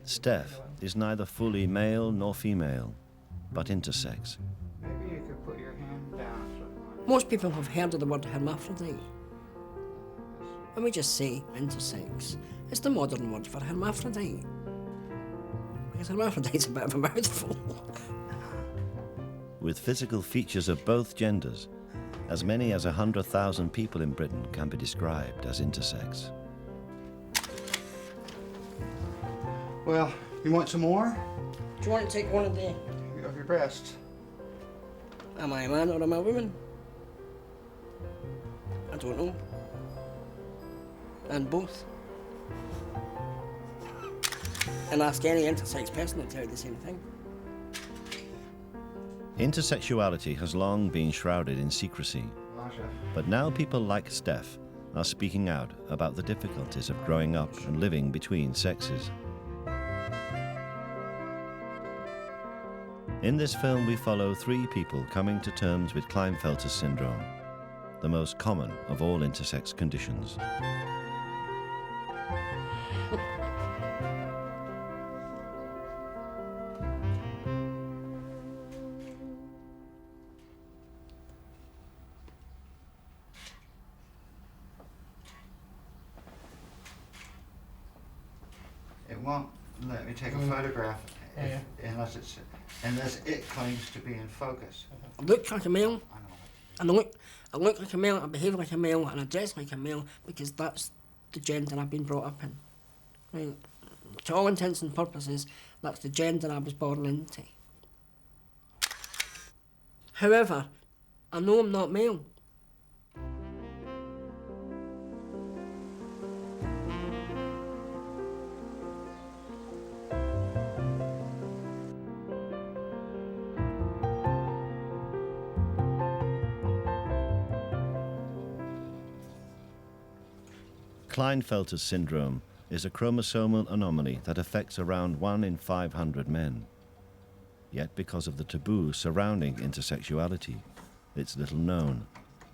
Steph is neither fully male nor female, but intersex. Maybe you could put your hand down. Most people have heard of the word hermaphrodite. When we just say intersex, it's the modern word for hermaphrodite. Because hermaphrodite's a bit of a mouthful. With physical features of both genders, as many as 100,000 people in Britain can be described as intersex. Well, you want some more? Do you want to take one of Of your breasts. Am I a man or am I a woman? I don't know. And both. And ask any intersex person, they'll tell you the same thing. Intersexuality has long been shrouded in secrecy, but now people like Steph are speaking out about the difficulties of growing up and living between sexes. In this film, we follow three people coming to terms with Klinefelter syndrome, the most common of all intersex conditions. It won't let me take a photograph unless it claims to be in focus. I look like a male, I know. and I look like a male, I behave like a male, and I dress like a male because that's the gender I've been brought up in. Right? To all intents and purposes, that's the gender I was born into. However, I know I'm not male. Klinefelter syndrome is a chromosomal anomaly that affects around 1 in 500 men. Yet because of the taboo surrounding intersexuality, it's little known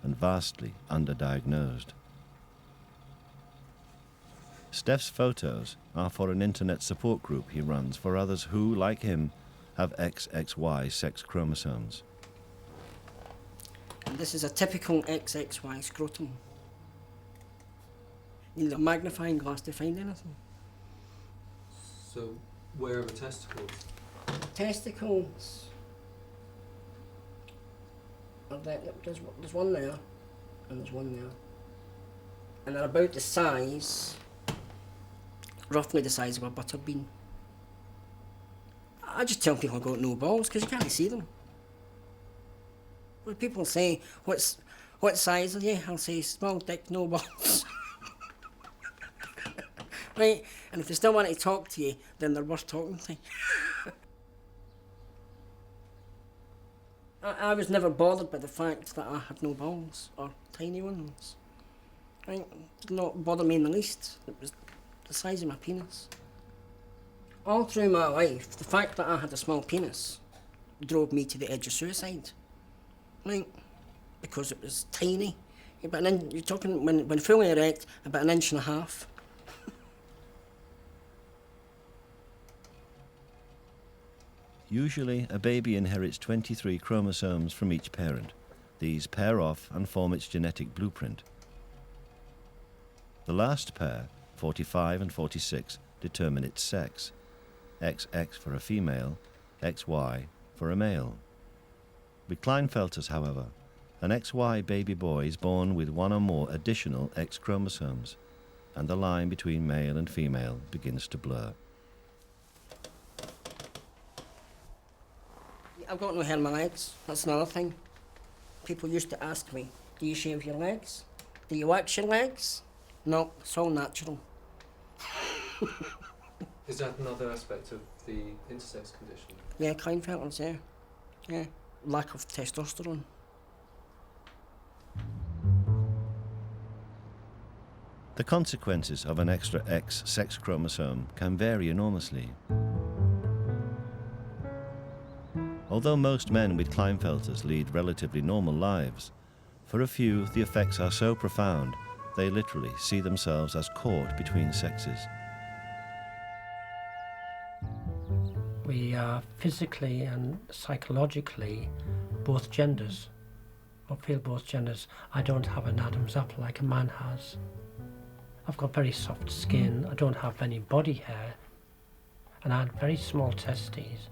and vastly underdiagnosed. Steph's photos are for an internet support group he runs for others who, like him, have XXY sex chromosomes. And this is a typical XXY scrotum. You need a magnifying glass to find anything. So, where are the testicles? Testicles. There's one there, and there's one there. And they're about the size, roughly the size of a butter bean. I just tell people I've got no balls, because you can't see them. When people say, what size are you? I'll say, small dick, no balls. Right? And if they still want to talk to you, then they're worth talking to. I was never bothered by the fact that I had no balls, or tiny ones. Right? It did not bother me in the least. It was the size of my penis. All through my life, the fact that I had a small penis drove me to the edge of suicide. Right? Because it was tiny. About you're talking, when fully erect, about 1.5 inches. Usually, a baby inherits 23 chromosomes from each parent. These pair off and form its genetic blueprint. The last pair, 45 and 46, determine its sex. XX for a female, XY for a male. With Klinefelter's, however, an XY baby boy is born with one or more additional X chromosomes, and the line between male and female begins to blur. I've got no hair on my legs. That's another thing. People used to ask me, do you shave your legs? Do you wax your legs? No, it's all natural. Is that another aspect of the intersex condition? Yeah, Klinefelter's, yeah. Yeah, lack of testosterone. The consequences of an extra X sex chromosome can vary enormously. Although most men with Klinefelter's lead relatively normal lives, for a few the effects are so profound they literally see themselves as caught between sexes. we are physically and psychologically both genders, or feel both genders. I don't have an Adam's apple like a man has. I've got very soft skin, I don't have any body hair, and I had very small testes.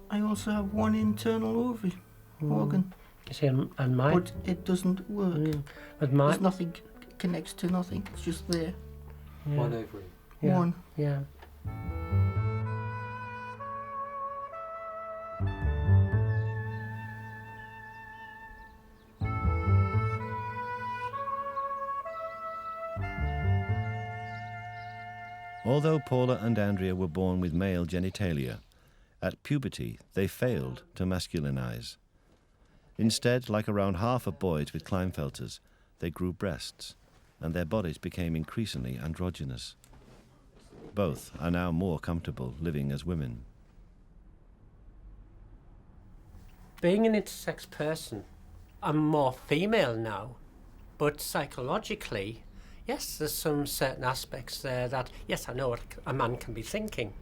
I also have one internal ovary organ, You see, and my... but it doesn't work. But my... There's nothing connects to nothing. It's just there. Yeah. One ovary. Yeah. One. Yeah. Although Paula and Andrea were born with male genitalia, at puberty they failed to masculinize. Instead, like around half of boys with Klinefelters, they grew breasts, and their bodies became increasingly androgynous. Both are now more comfortable living as women. Being an intersex person, I'm more female now, but psychologically, yes, there's some certain aspects there that, yes, I know what a man can be thinking.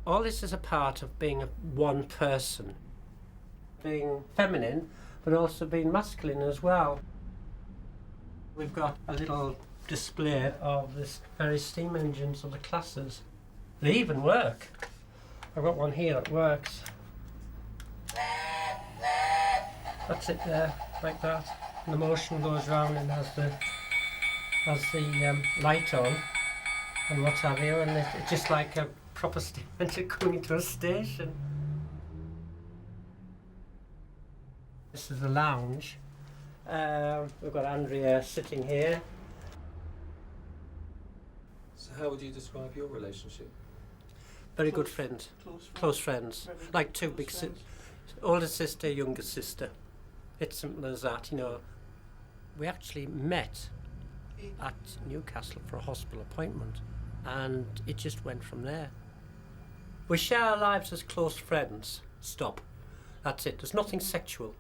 All this is a part of being one person, being feminine, but also being masculine as well. We've got a little display of this various steam engines of the classes. They even work. I've got one here that works. That's it there, like that. And the motion goes round and has the light on and what have you, and it's just like a proper steam engine coming into a station. This is the lounge. We've got Andrea sitting here. So how would you describe your relationship? Very good friends, close friends, like two big sisters, older sister, younger sister. It's simple as that, you know. We actually met at Newcastle for a hospital appointment, and it just went from there. We share our lives as close friends. Stop. That's it. There's nothing sexual.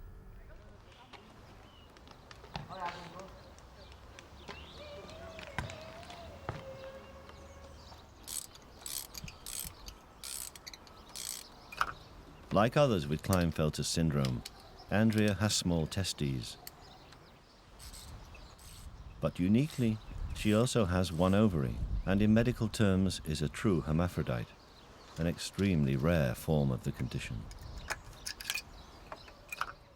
Like others with Klinefelter syndrome, Andrea has small testes. But uniquely, she also has one ovary, and in medical terms is a true hermaphrodite, an extremely rare form of the condition.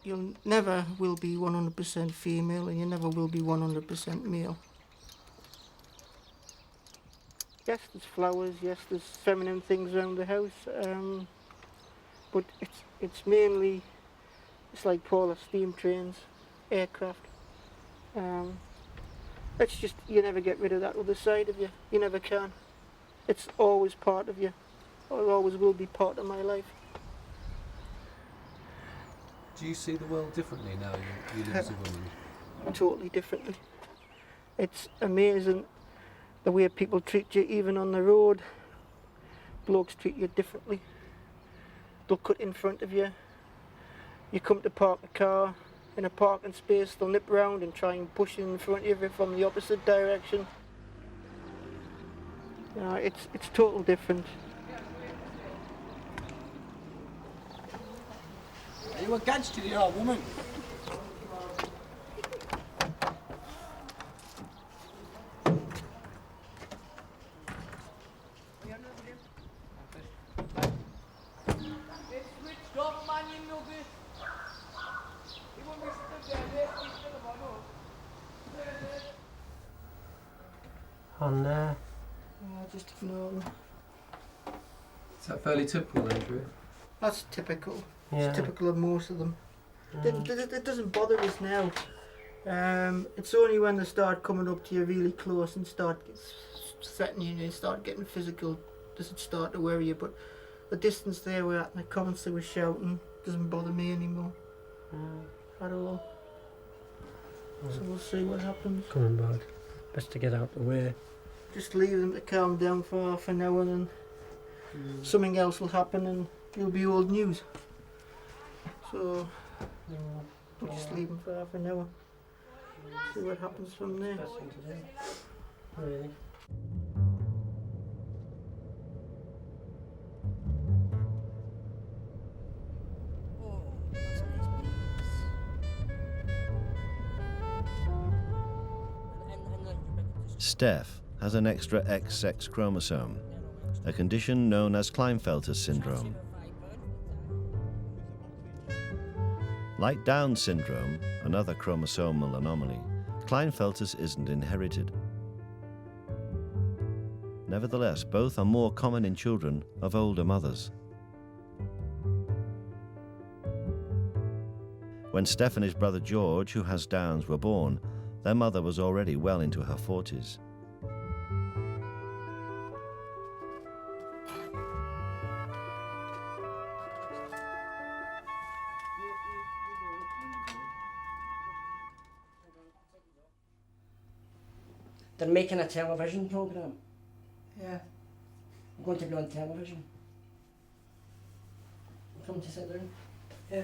You never will be 100% female, and you never will be 100% male. Yes, there's flowers, yes, there's feminine things around the house, but it's mainly, it's like Paula, steam trains, aircraft. It's just, you never get rid of that other side of you. You never can. It's always part of you. Or always will be part of my life. Do you see the world differently now you live as a woman? Totally differently. It's amazing the way people treat you, even on the road. Blokes treat you differently. They'll cut in front of you. You come to park a car in a parking space, they'll nip round and try and push in front of you from the opposite direction. You know, it's total different. Are you against it, you're a woman? On there. Just ignore them. Is that fairly typical, Andrea? That's typical. Yeah. It's typical of most of them. Yeah. It doesn't bother us now. It's only when they start coming up to you really close and start threatening you and start getting physical does it start to worry you. But the distance they were at and the comments they were shouting doesn't bother me anymore at all. So we'll see what happens. Coming back. Best to get out the way. Just leave them to calm down for half an hour and then something else will happen and it'll be old news. So we'll just leave them for half an hour. See what happens from there. Best thing to do. Really. Steph has an extra X sex chromosome, a condition known as Klinefelter syndrome. Like Down syndrome, another chromosomal anomaly, Klinefelter's isn't inherited. Nevertheless, both are more common in children of older mothers. When Steph and his brother George, who has Downs, were born, their mother was already well into her 40s. They're making a television programme. Yeah. I'm going to be on television. Come to sit down. Yeah.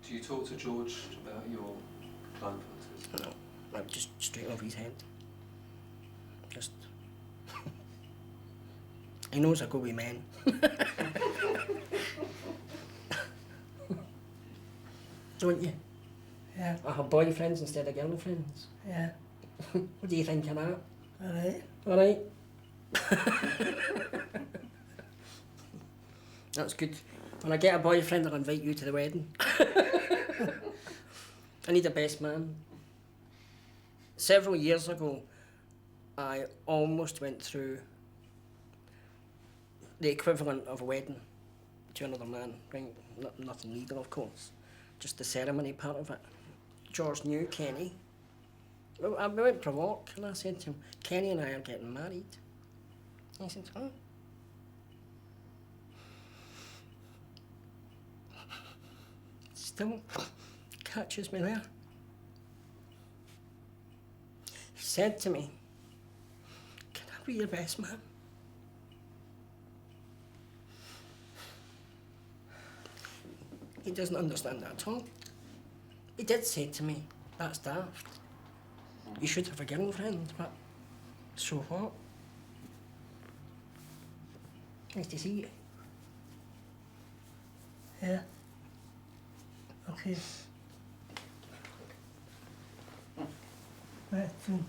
Do you talk to George about your Klinefelters? No, like just straight over his head. Just. He knows I go with men. Don't you? Yeah. I have boyfriends instead of girlfriends. Yeah. What do you think of that? Alright. Alright. That's good. When I get a boyfriend, I'll invite you to the wedding. I need a best man. Several years ago, I almost went through the equivalent of a wedding to another man. Right? Nothing legal, of course. Just the ceremony part of it. George knew Kenny. We went for a walk and I said to him, Kenny and I are getting married. He said, oh. Still catches me there. He said to me, can I be your best man? He doesn't understand that at all. He did say to me, that's daft. You should have a girlfriend, but so what? Nice to see you. Yeah. Okay. Right, so.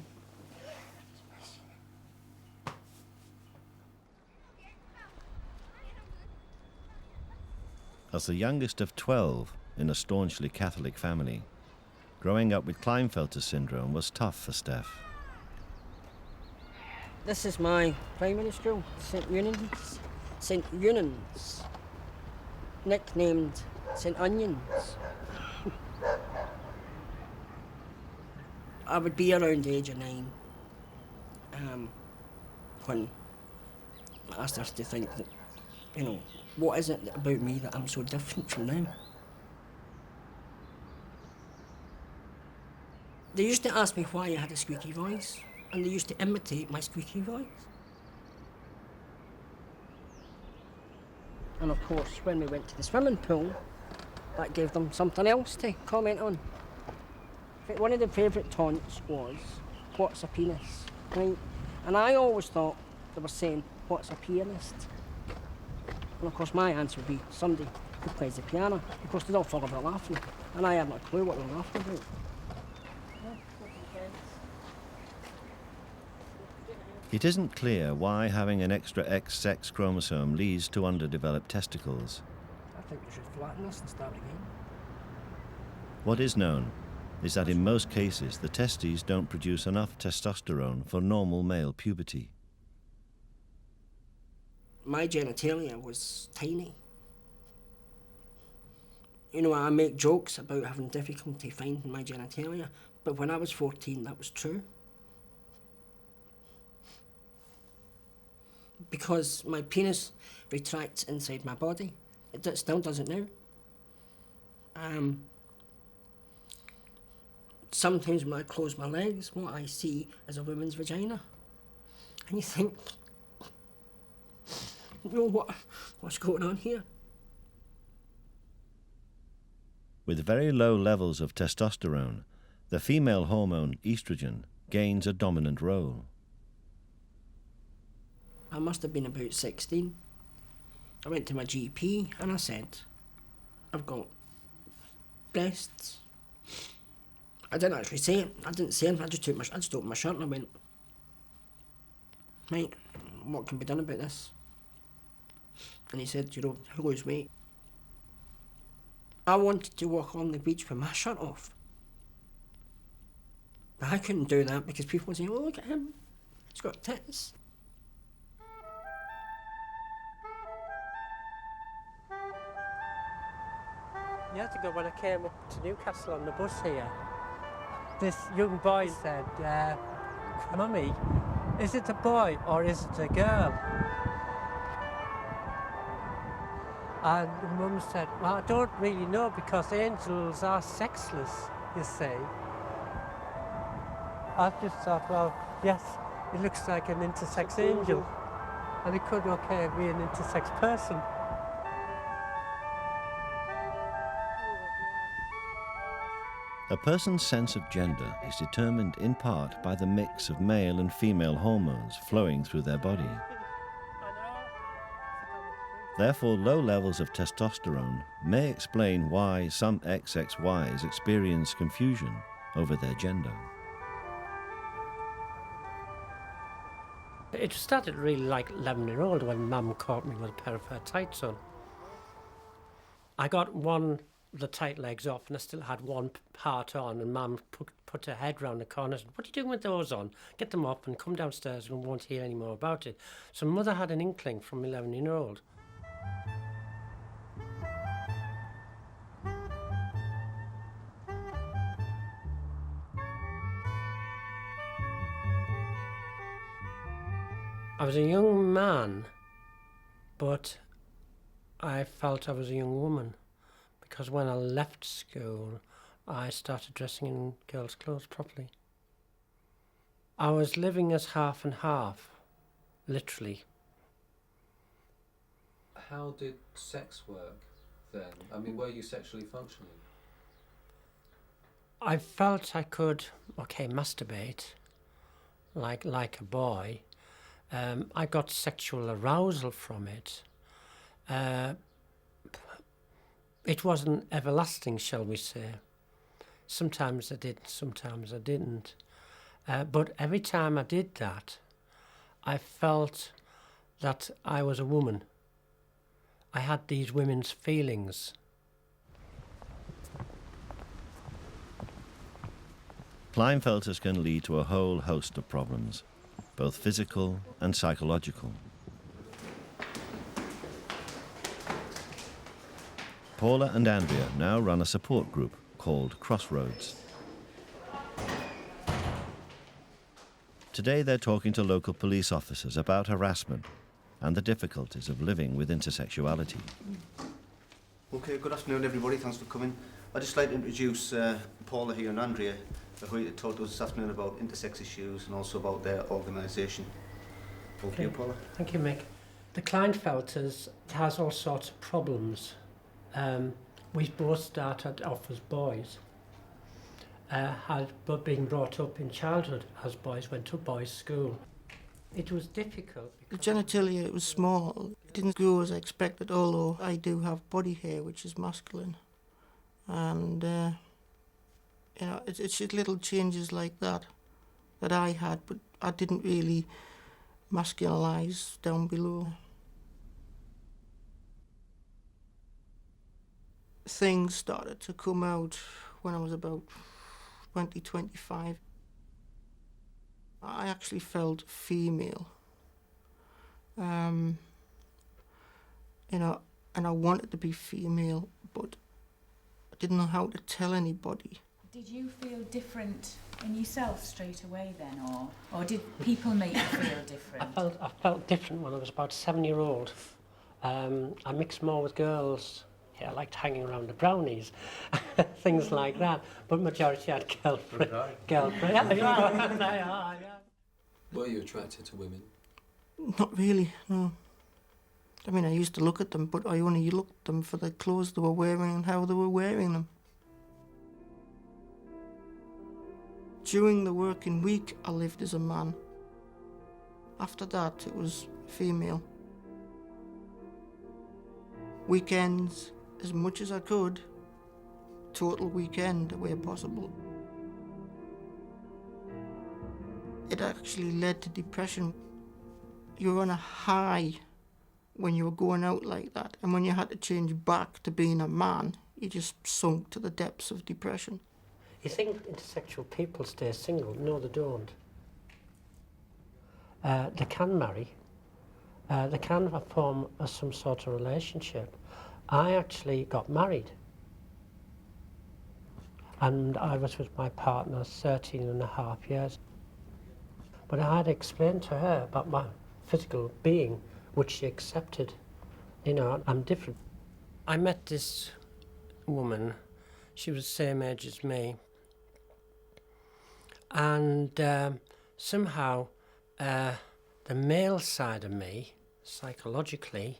As the youngest of 12 in a staunchly Catholic family, growing up with Klinefelter syndrome was tough for Steph. This is my primary school, St. Eunan's. St. Eunan's. Nicknamed St. Onions. I would be around the age of 9 when I started to think that, you know, what is it about me that I'm so different from them? They used to ask me why I had a squeaky voice, and they used to imitate my squeaky voice. And of course, when we went to the swimming pool, that gave them something else to comment on. One of the favourite taunts was, what's a penis? Right? And I always thought they were saying, what's a pianist? And of course my answer would be, somebody who plays the piano. Of course they'd all fall over laughing, and I hadn't a clue what they were laughing about. It isn't clear why having an extra X sex chromosome leads to underdeveloped testicles. I think we should flatten this and start again. What is known is that in most cases the testes don't produce enough testosterone for normal male puberty. My genitalia was tiny. You know, I make jokes about having difficulty finding my genitalia, but when I was 14, that was true. Because my penis retracts inside my body. It still does it now. Sometimes when I close my legs, what I see is a woman's vagina. And you think, you know, what's going on here? With very low levels of testosterone, the female hormone estrogen gains a dominant role. I must have been about 16. I went to my GP and I said, I've got breasts. I didn't actually say it. I didn't say it. I just opened my shirt and I went, right, what can be done about this? And he said, you know, lose weight. I wanted to walk on the beach with my shirt off. But I couldn't do that because people were saying, oh, look at him, he's got tits. Years ago when I came up to Newcastle on the bus here, this young boy said, Mummy, is it a boy or is it a girl? And Mum said, well, I don't really know because angels are sexless, you see. I just thought, well, yes, it looks like an intersex angel. And it could, okay, be an intersex person. A person's sense of gender is determined in part by the mix of male and female hormones flowing through their body. Therefore, low levels of testosterone may explain why some XXYs experience confusion over their gender. It started really like 11-year-old when Mum caught me with a pair of her tights on. I got one of the tight legs off and I still had one part on, and Mum put her head round the corner and said, what are you doing with those on? Get them up and come downstairs and we won't hear any more about it. So Mother had an inkling from 11-year-old. I was a young man, but I felt I was a young woman because when I left school, I started dressing in girls' clothes properly. I was living as half and half, literally. How did sex work then? I mean, were you sexually functioning? I felt I could, masturbate like a boy. I got sexual arousal from it. It wasn't everlasting, shall we say. Sometimes I did, sometimes I didn't. But every time I did that, I felt that I was a woman. I had these women's feelings. Klinefelters can lead to a whole host of problems, both physical and psychological. Paula and Andrea now run a support group called Crossroads. Today they're talking to local police officers about harassment and the difficulties of living with intersexuality. Okay, good afternoon everybody, thanks for coming. I'd just like to introduce Paula here and Andrea, who talked to us this afternoon about intersex issues and also about their organisation. Over to you, Paula. Thank you, Mick. The Klinefelters has all sorts of problems. We both started off as boys, had been brought up in childhood as boys, went to boys' school. It was difficult. The genitalia, it was small. It didn't grow as I expected, although I do have body hair, which is masculine. And, you know, it's just little changes like that I had, but I didn't really masculinize down below. Things started to come out when I was about 20, 25. I actually felt female. You know, and I wanted to be female, but I didn't know how to tell anybody. Did you feel different in yourself straight away then, or did people make you feel different? I felt different when I was about 7-year-old. I mixed more with girls. Yeah, I liked hanging around the brownies, things like that. But majority had girlfriend. Yeah. Were you attracted to women? Not really, no. I mean, I used to look at them, but I only looked at them for the clothes they were wearing and how they were wearing them. During the working week, I lived as a man. After that, it was female. Weekends, as much as I could, total weekend where possible. It actually led to depression. You were on a high when you were going out like that, and when you had to change back to being a man, you just sunk to the depths of depression. You think intersexual people stay single? No, they don't. They can marry. They can form some sort of relationship. I actually got married. And I was with my partner 13.5 years. But I had explained to her about my physical being, which she accepted. You know, I'm different. I met this woman. She was the same age as me. And somehow the male side of me, psychologically,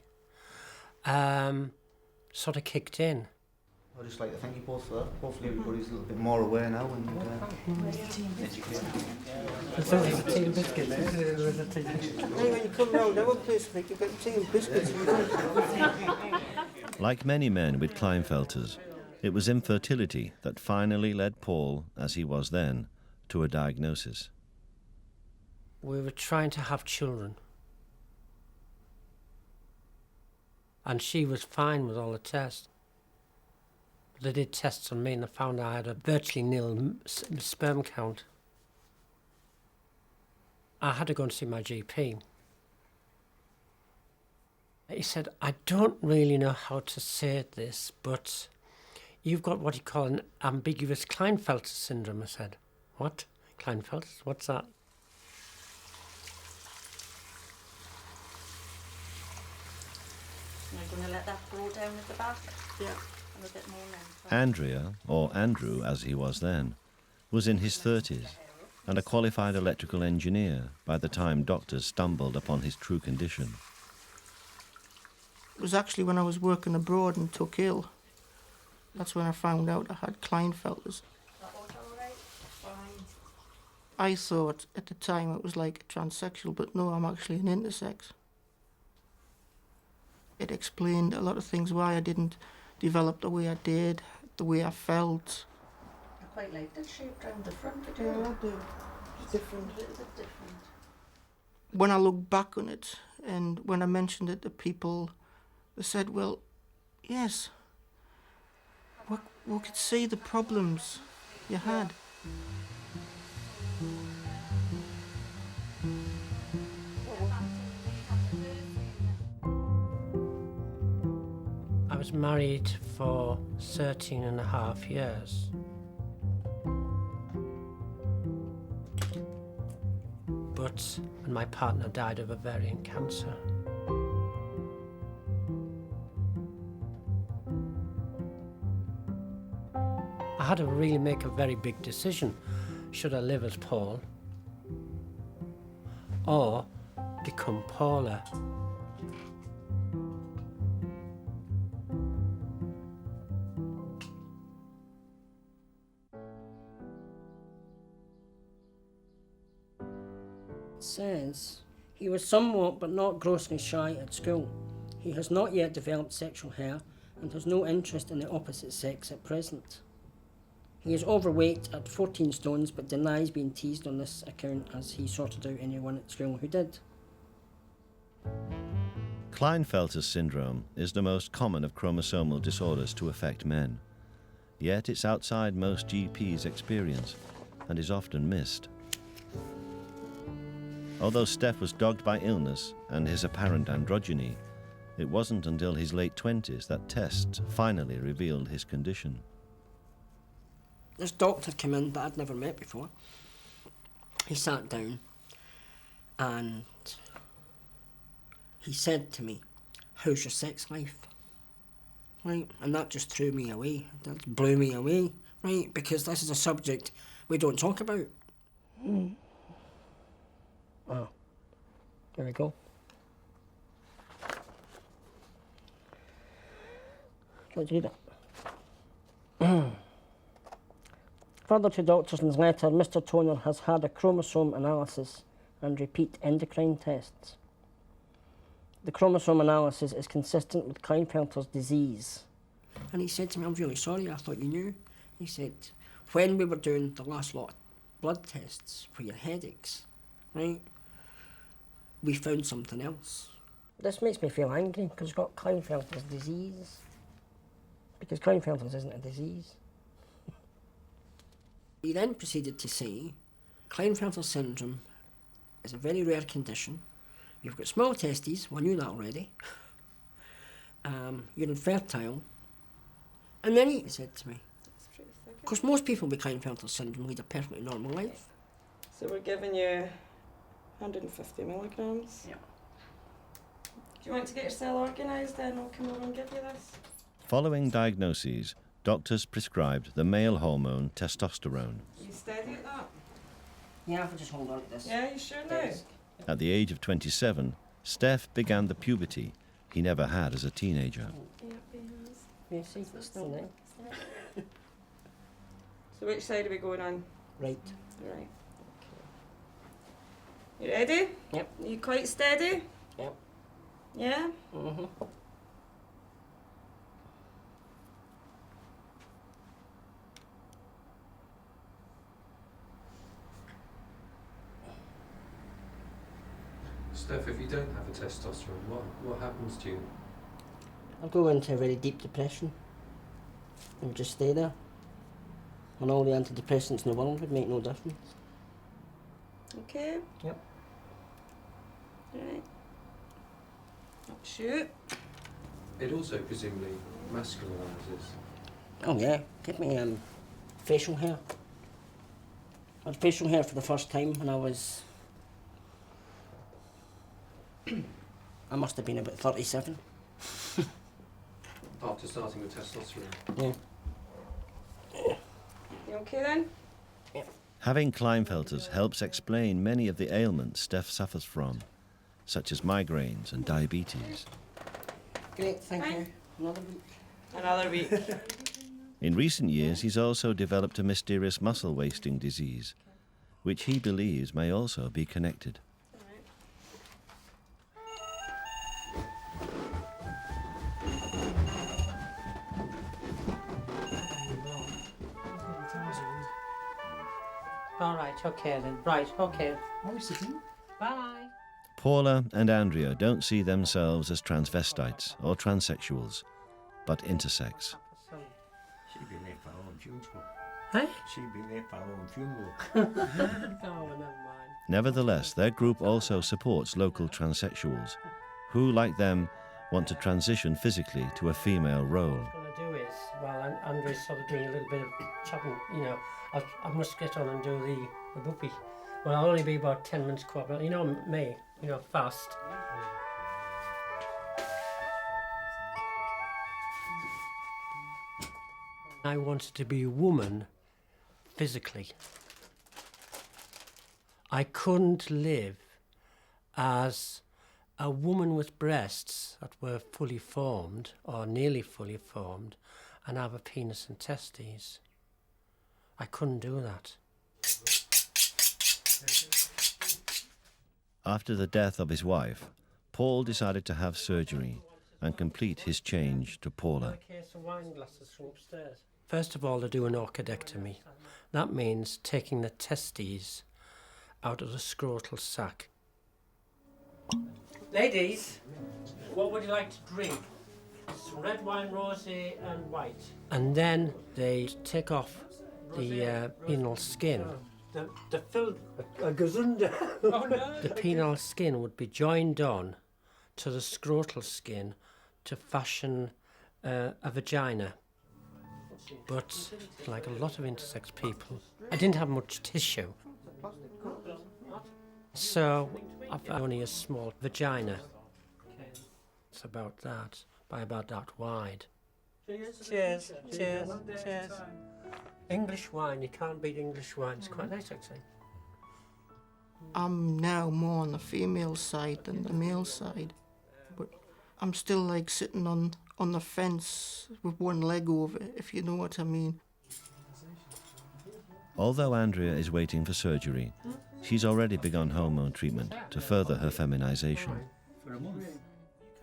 sort of kicked in. I'd just like to thank you both for that. Hopefully everybody's a little bit more aware now and educated. There's a tea and biscuits. Hey, when you come round our place, I think you've got tea and biscuits. Like many men with Klinefelters, it was infertility that finally led Paul, as he was then, to a diagnosis. We were trying to have children. And she was fine with all the tests. They did tests on me and they found I had a virtually nil sperm count. I had to go and see my GP. He said, I don't really know how to say this, but you've got what you call an ambiguous Klinefelter syndrome. I said, what? Klinefelter? What's that? You're going to let that roll down at the back? Yeah. And a bit more now. Andrea, or Andrew as he was then, was in his 30s and a qualified electrical engineer by the time doctors stumbled upon his true condition. It was actually when I was working abroad and took ill. That's when I found out I had Klinefelters. I thought at the time it was like a transsexual, but no, I'm actually an intersex. It explained a lot of things why I didn't develop the way I did, the way I felt. I quite like that shape round the front. Yeah, I do. It's different. A little bit different. When I look back on it, and when I mentioned it to people, they said, well, yes, we could see the problems you had. I was married for 13.5 years. But my partner died of ovarian cancer. I had to really make a very big decision. Should I live as Paul or become Paula? Says he was somewhat but not grossly shy at school. He has not yet developed sexual hair and has no interest in the opposite sex at present. He is overweight at 14 stones but denies being teased on this account as he sorted out anyone at school who did. Klinefelter syndrome is the most common of chromosomal disorders to affect men. Yet it's outside most GPs' experience and is often missed. Although Steph was dogged by illness and his apparent androgyny, it wasn't until his late 20s that tests finally revealed his condition. This doctor came in that I'd never met before. He sat down and he said to me, "How's your sex life?" Right, and that just threw me away. That blew me away, right, because this is a subject we don't talk about. Oh, there we go. Let's read it. Further to doctors in his letter, Mr. Toner has had a chromosome analysis and repeat endocrine tests. The chromosome analysis is consistent with Klinefelter's disease. And he said to me, I'm really sorry, I thought you knew. He said, when we were doing the last lot of blood tests for your headaches, right, we found something else. This makes me feel angry because it's got Klinefelter's disease. Because Klinefelter's isn't a disease. He then proceeded to say, Klinefelter syndrome is a very rare condition. You've got small testes, well, I knew that already. You're infertile. And then he said to me, of course most people with Klinefelter syndrome lead a perfectly normal life. So we're giving you 150 milligrams. Yeah. Do you want to get your cell organised then? I'll come over and give you this. Following diagnoses, doctors prescribed the male hormone testosterone. You steady at that? Yeah, if I just hold on to this. Yeah, you sure now? At the age of 27, Steph began the puberty he never had as a teenager. Yep, he has. You see, it's still there. So which side are we going on? Right. Right. Okay. You ready? Yep. Are you quite steady? Yep. Yeah? Mm-hmm. Steph, if you don't have a testosterone, what happens to you? I'll go into a very deep depression and just stay there. And all the antidepressants in the world would make no difference. Okay. Yep. Right. Shoot. It also presumably masculinises. Oh yeah, give me facial hair. I had facial hair for the first time when I was... I must have been about 37. After starting with testosterone? Yeah. You okay then? Having Klinefelter's helps explain many of the ailments Steph suffers from, such as migraines and diabetes. Great, thank you. Another week. Another week. In recent years, he's also developed a mysterious muscle wasting disease, which he believes may also be connected. All right, okay then. Right, okay. Bye. Paula and Andrea don't see themselves as transvestites or transsexuals, but intersex. She'd be late for her own funeral. Hey? She'd be late for her own funeral. Oh, never mind. Nevertheless, their group also supports local transsexuals, who, like them, want to transition physically to a female role. What I'm going to do is, while Andre's sort of doing a little bit of chopping, you know, I must get on and do the whoopee. Well, I'll only be about 10 minutes quarter, you know me, you know, fast. I wanted to be a woman physically. I couldn't live as a woman with breasts that were fully formed or nearly fully formed and have a penis and testes. I couldn't do that. After the death of his wife, Paul decided to have surgery and complete his change to Paula. A case of wine glasses from upstairs. First of all, they do an orchidectomy. That means taking the testes out of the scrotal sac. Ladies, what would you like to drink? Some red wine, rosé and white. And then they take off the penile skin. The penile skin would be joined on to the scrotal skin to fashion a vagina. But like a lot of intersex people, I didn't have much tissue. So I've only a small vagina. It's about that, by about that wide. Cheers, cheers, cheers. English wine, you can't beat English wine. It's quite nice, actually. I'm now more on the female side than the male side, but I'm still like sitting on the fence with one leg over it, if you know what I mean. Although Andrea is waiting for surgery, she's already begun hormone treatment to further her feminization. For a month.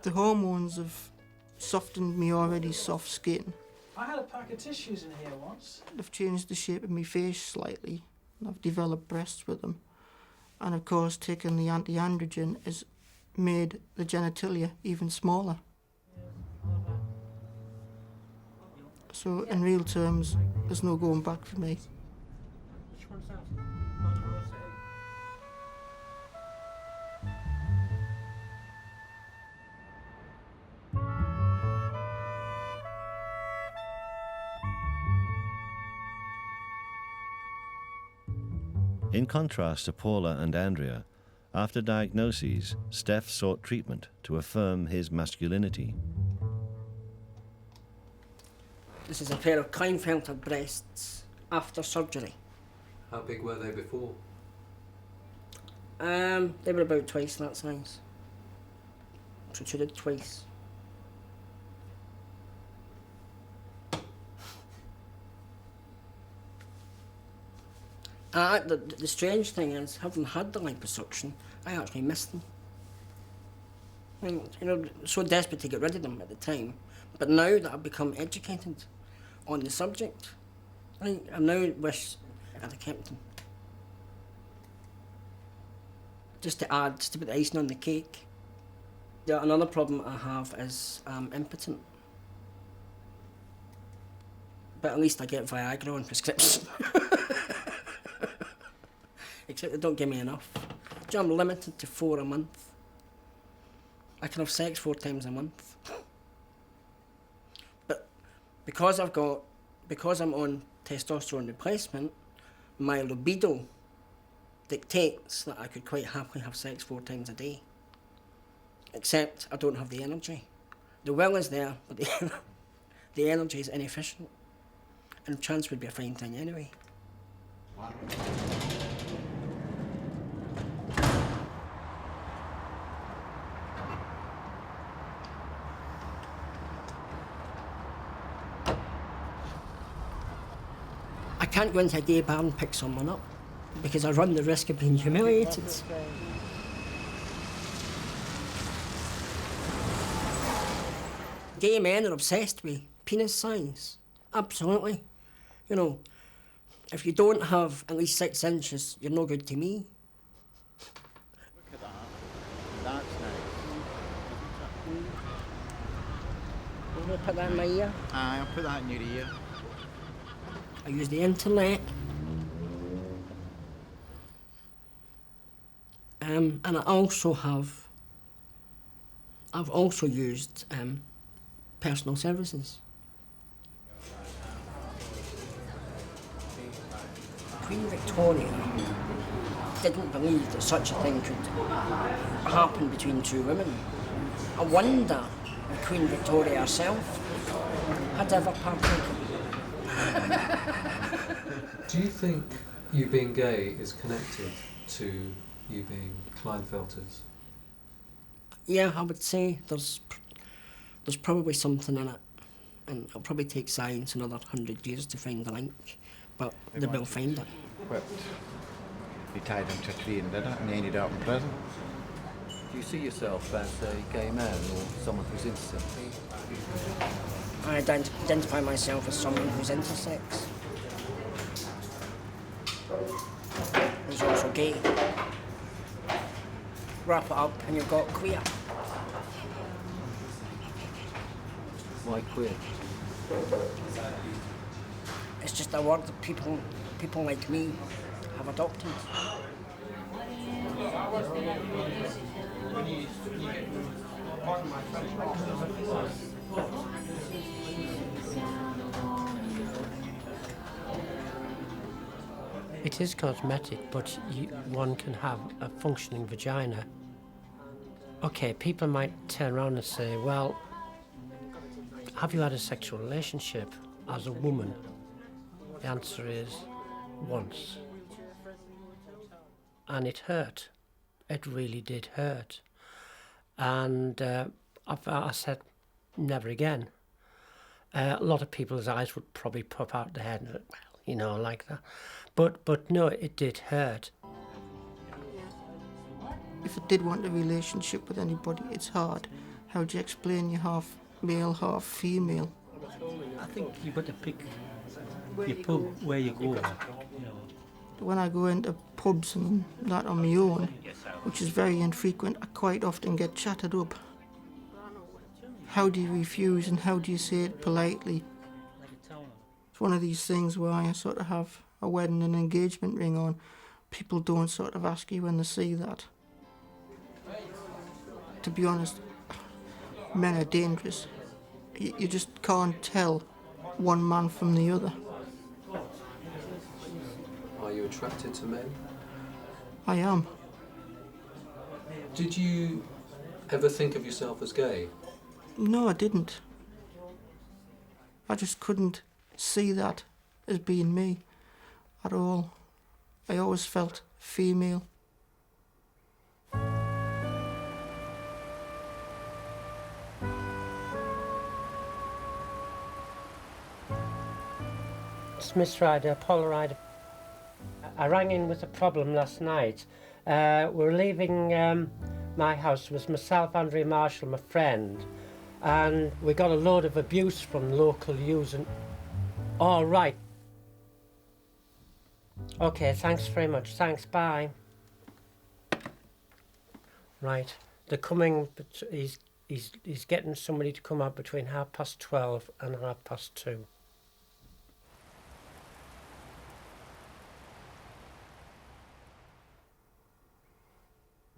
The hormones have softened me already soft skin. I had a pack of tissues in here once. They've changed the shape of my face slightly, and I've developed breasts with them. And of course, taking the anti-androgen has made the genitalia even smaller. So in real terms, there's no going back for me. Which one's that? In contrast to Paula and Andrea, after diagnoses, Steph sought treatment to affirm his masculinity. This is a pair of Klinefelter breasts after surgery. How big were they before? They were about twice that size. Protruded twice. The strange thing is, having had the liposuction, I actually missed them. And, you know, so desperate to get rid of them at the time. But now that I've become educated on the subject, I now wish I'd have kept them. Just to add, just to put the icing on the cake. Yeah, another problem I have is I'm impotent. But at least I get Viagra on prescription. Except they don't give me enough. So I'm limited to 4 a month. I can have sex 4 times a month. But because I'm on testosterone replacement, my libido dictates that I could quite happily have sex 4 times a day. Except I don't have the energy. The will is there, but the energy is inefficient. And chance would be a fine thing anyway. I can't go into a gay bar and pick someone up because I run the risk of being humiliated. Gay men are obsessed with penis size. Absolutely. You know, if you don't have at least 6 inches, you're no good to me. Look at that. That's nice. I'm going to put that in my ear. Aye, I'll put that in your ear. I use the internet. And I've also used personal services. Queen Victoria didn't believe that such a thing could happen between 2 women. I wonder if Queen Victoria herself had ever partaken. Do you think you being gay is connected to you being Klinefelters? Yeah, I would say there's probably something in it, and it'll probably take science another 100 years to find the link, but they will find it. Whipped. He tied him to a tree and did it, and he ended up in prison. Do you see yourself as a gay man or someone who's intersex? I identify myself as someone who's intersex. Who's also gay. Wrap it up and you've got queer. Why queer? It's just a word that people like me have adopted. It is cosmetic, but one can have a functioning vagina. Okay, people might turn around and say, well, have you had a sexual relationship as a woman? The answer is once. And it hurt. It really did hurt. And I said, never again. A lot of people's eyes would probably pop out their head, well, you know, like that. But no, it did hurt. If I did want a relationship with anybody, it's hard how do you explain you're half male, half female? I think you've got to pick Where your you pub go. where you go. When I go into pubs and that on my own, which is very infrequent, I quite often get chatted up. How do you refuse and how do you say it politely? It's one of these things where I sort of have a wedding and engagement ring on. People don't sort of ask you when they see that. To be honest, men are dangerous. You just can't tell one man from the other. Are you attracted to men? I am. Did you ever think of yourself as gay? No, I didn't. I just couldn't see that as being me at all. I always felt female. It's Miss Ryder, Paula Ryder. I rang in with a problem last night. We're leaving my house. It was myself, Andrea Marshall, my friend, and we got a load of abuse from local youths. And all right. Okay, thanks very much. Thanks, bye. Right, they're coming. But he's getting somebody to come out between 12:30 and 2:30.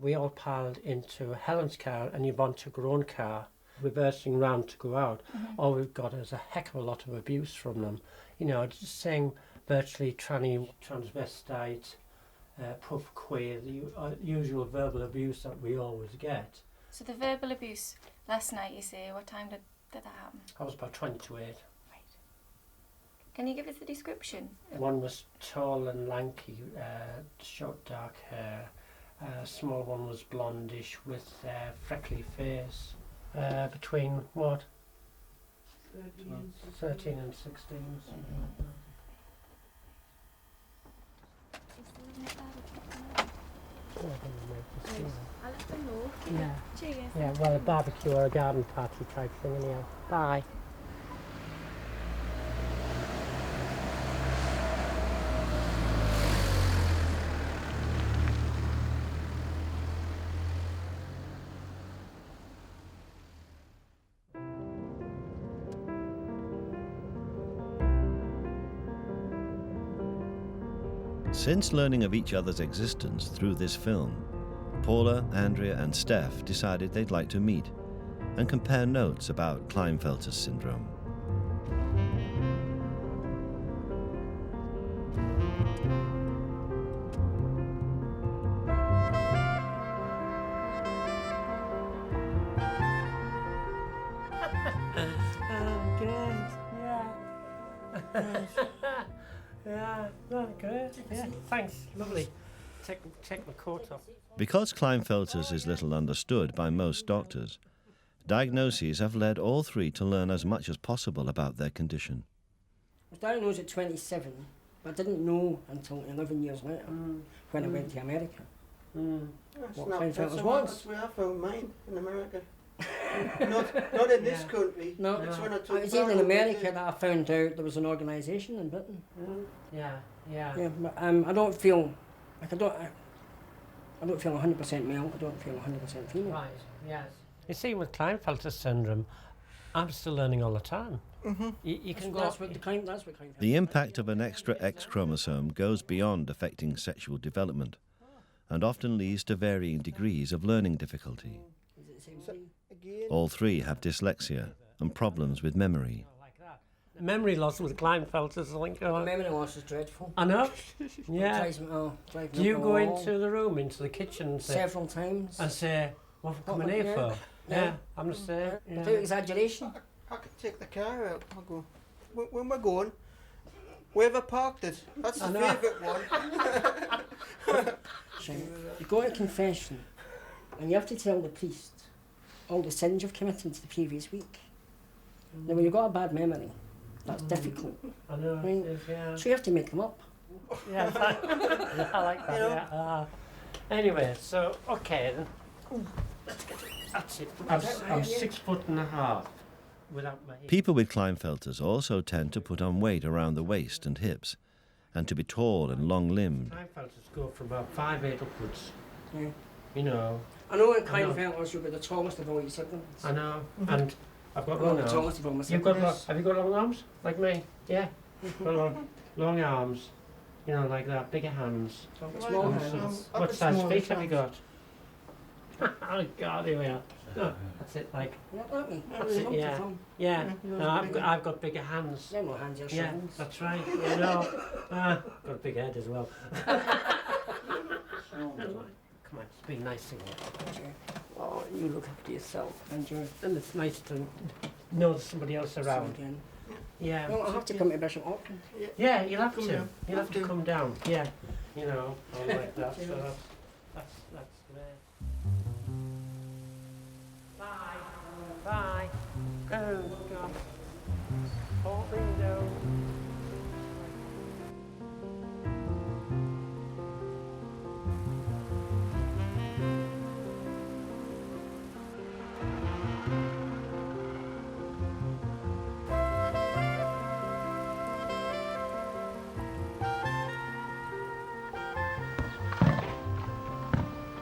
We all piled into Helen's car and Yvonne took her own car, reversing round to go out. All we've got is a heck of a lot of abuse from them. You know, just saying virtually tranny, transvestite, puff queer, the usual verbal abuse that we always get. So the verbal abuse last night, you say, what time did that happen? I was about 20 to 8. Right. Can you give us the description? One was tall and lanky, short dark hair. Small one was blondish with freckly face. Between what? 13 and 16. Something like that. I'll let them know. Yeah. Cheers. Yeah, well, a barbecue or a garden party type thing anyhow. Bye. Since learning of each other's existence through this film, Paula, Andrea and Steph decided they'd like to meet and compare notes about Klinefelter's syndrome. Oh, good. Yeah. Yeah, no, great. Yeah, thanks. Lovely. Take my coat off. Because Klinefelter's is little understood by most doctors, diagnoses have led all three to learn as much as possible about their condition. I was diagnosed at 27, but I didn't know until 11 years later when I went to America. That's What not, Klinefelter's that's was. where I found mine, in America. not in this country. No, It's when I took it was even in Barrow America with that I found out there was an organisation in Britain. Yeah, yeah. Yeah, but I don't feel like I don't feel 100% male. I don't feel 100% female. Right. Yes. You see, with Klinefelter syndrome, I'm still learning all the time. You can go. That's what Klinefelter. The impact of an extra X chromosome goes beyond affecting sexual development and often leads to varying degrees of learning difficulty. All three have dyslexia and problems with memory. Memory loss with Klinefelter's, I think. Memory loss is dreadful. I know. Yeah. Drives me Do you up go the wall. into the room, into the kitchen, and say, Several times. and say, "What are we coming here for?" Yeah, I'm just saying. Yeah. Without exaggeration. I can take the car out. I'll go. When we're going, where have I parked it? That's the I know. favourite one. So you go to confession, and you have to tell the priest all the sins you've committed the previous week. Now, when you've got a bad memory, that's difficult. I know. Right? It is, yeah. So you have to make them up. Yeah, I like that. You know? Yeah. Anyway, so okay then. Let's get it. That's it. I'm 6'1.5" without my heels. People with Klinefelters also tend to put on weight around the waist and hips, and to be tall and long-limbed. Klinefelters go from about 5'8" upwards. Yeah. You know. I know in Klinefelters you'll be the tallest of all your siblings. I know. And I've got Well, long the arms. tallest of all my You've got siblings. have you got long arms like me? Yeah. Got long arms. You know, like that. Bigger hands. Small hands. What size feet have you got? Oh God, here we are. Oh, that's it. Like. That's it. Yeah. Yeah. No, I've got bigger hands. They're not hands, you're Yeah, shovels. that's right. You know. Got a big head as well. Come on, just be nice to you. Oh, you look after yourself. And it's nice to know there's somebody else around. Yeah. Well, I'll have to come to Bishop Auckland. Yeah, you'll have to. You'll have to come down. Yeah. You know, all like that. So that's great. Bye. Bye. Oh, God. Holding down.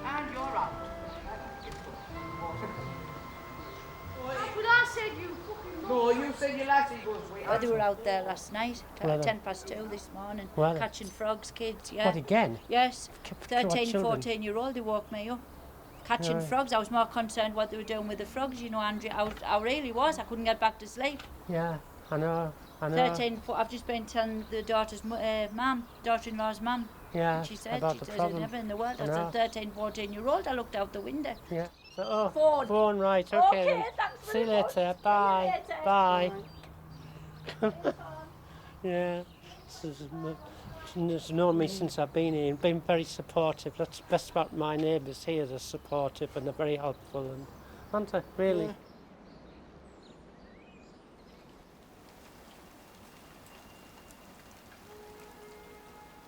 And you're out. That's what I said, you fucking No, you said your lassie goes away. Oh, they were out there last night, Well, 2:10 this morning, well, catching frogs, kids, yeah. What, again? Yes, To what 13, children? 14-year-old, they woke me up. Catching Yeah. frogs, I was more concerned what they were doing with the frogs, you know, Andrea. I really was, I couldn't get back to sleep. Yeah, I know. 13, I've just been telling the daughter-in-law's mum. Yeah, And she said, about the problem. never in the world. I As know. a 13, 14-year-old, I looked out the window. Yeah. So, Phone. right, okay. Okay, Then. thanks See you very later. much. Bye. See you later. Bye. She's known me since I've been here and been very supportive. That's best about my neighbours here. They're supportive and they're very helpful, and aren't they? Really. Yeah.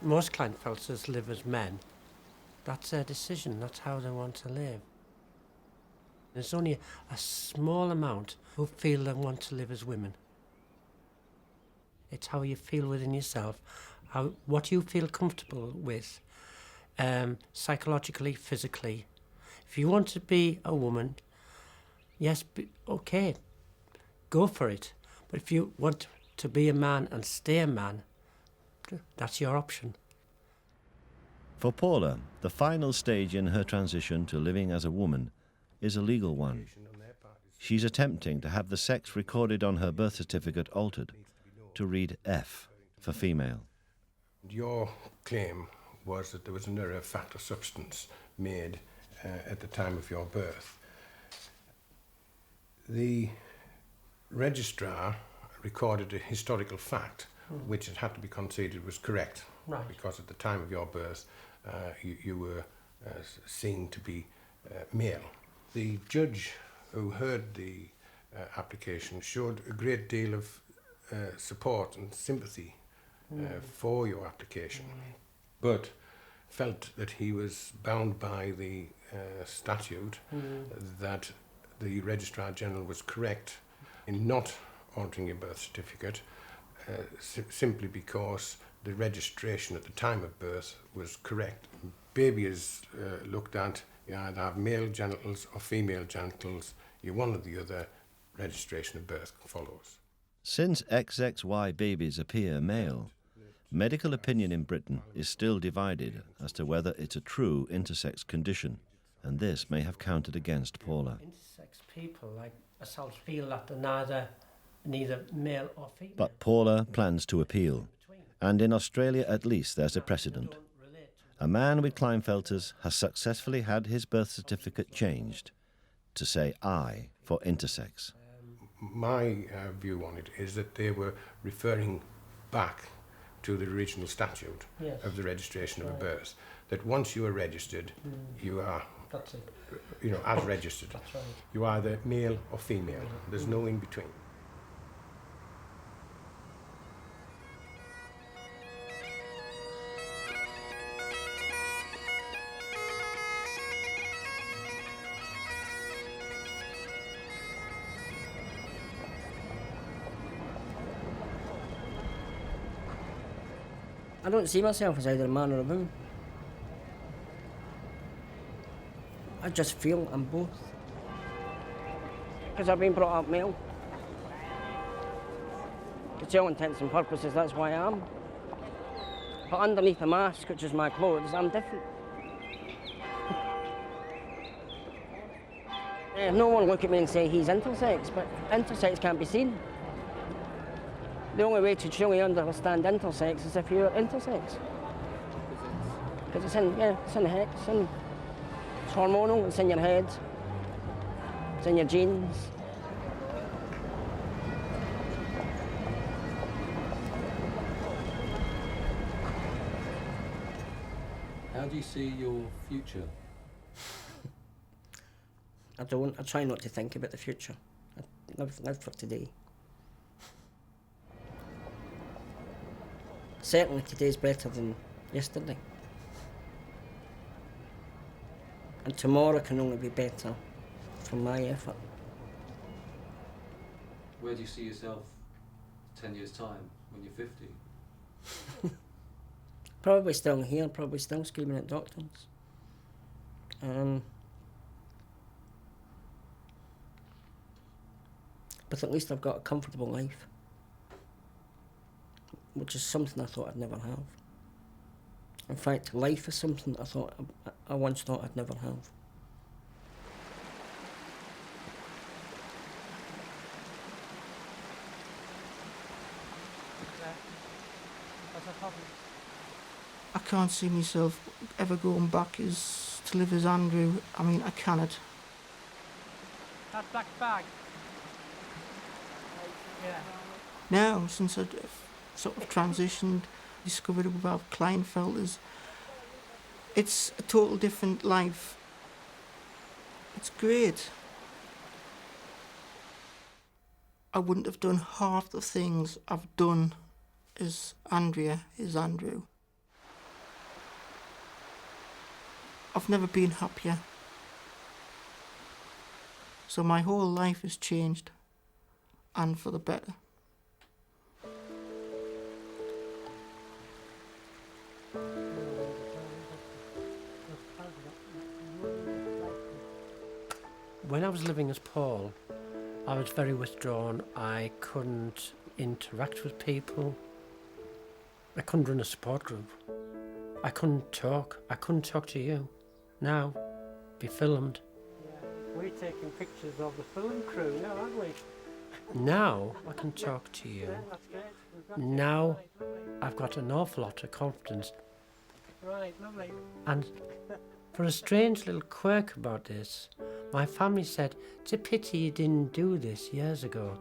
Most Klinefelters live as men. That's their decision. That's how they want to live. There's only a small amount who feel they want to live as women. It's how you feel within yourself, what you feel comfortable with, psychologically, physically. If you want to be a woman, yes, okay, go for it. But if you want to be a man and stay a man, that's your option. For Paula, the final stage in her transition to living as a woman is a legal one. She's attempting to have the sex recorded on her birth certificate altered to read F for female. Your claim was that there was an error of fact or substance made at the time of your birth. The registrar recorded a historical fact which it had to be conceded was correct, Right. because at the time of your birth you were seen to be male. The judge who heard the application showed a great deal of support and sympathy for your application, but felt that he was bound by the statute that the Registrar General was correct in not altering your birth certificate simply because the registration at the time of birth was correct. Baby is looked at, you either have male genitals or female genitals, you're one or the other, registration of birth follows. Since XXY babies appear male, medical opinion in Britain is still divided as to whether it's a true intersex condition, and this may have counted against Paula. Intersex people like ourselves feel that they're neither male or female. But Paula plans to appeal, and in Australia at least there's a precedent. A man with Klinefelters has successfully had his birth certificate changed to say I for intersex. My view on it is that they were referring back to the original statute of the registration of a birth. That once you are registered, you are, That's it. you know, as registered. That's right. You are either male or female. There's no in between. I don't see myself as either a man or a woman. I just feel I'm both. Because I've been brought up male. To all intents and purposes, that's why I am. But underneath the mask, which is my clothes, I'm different. No one look at me and say he's intersex, but intersex can't be seen. The only way to truly understand intersex is if you're intersex. Because it's in the head, it's hormonal, it's in your head, it's in your genes. How do you see your future? I don't. I try not to think about the future. I live for today. Certainly today's better than yesterday. And tomorrow can only be better from my effort. Where do you see yourself 10 years' time when you're 50? Probably still here, probably still screaming at doctors. But at least I've got a comfortable life, which is something I thought I'd never have. In fact, life is something I once thought I'd never have. I can't see myself ever going back to live as Andrew. I mean, I cannot. That black bag. Yeah. Now, since I've sort of transitioned, discovered about Kleinfelters, it's a total different life. It's great. I wouldn't have done half the things I've done as Andrea is Andrew. I've never been happier. So my whole life has changed, and for the better. When I was living as Paul, I was very withdrawn. I couldn't interact with people. I couldn't run a support group. I couldn't talk. I couldn't talk to you. Now, be filmed. We're taking pictures of the film crew now, aren't we? Now I can talk to you. Now I've got an awful lot of confidence. Right, lovely. And for a strange little quirk about this, my family said, it's a pity you didn't do this years ago.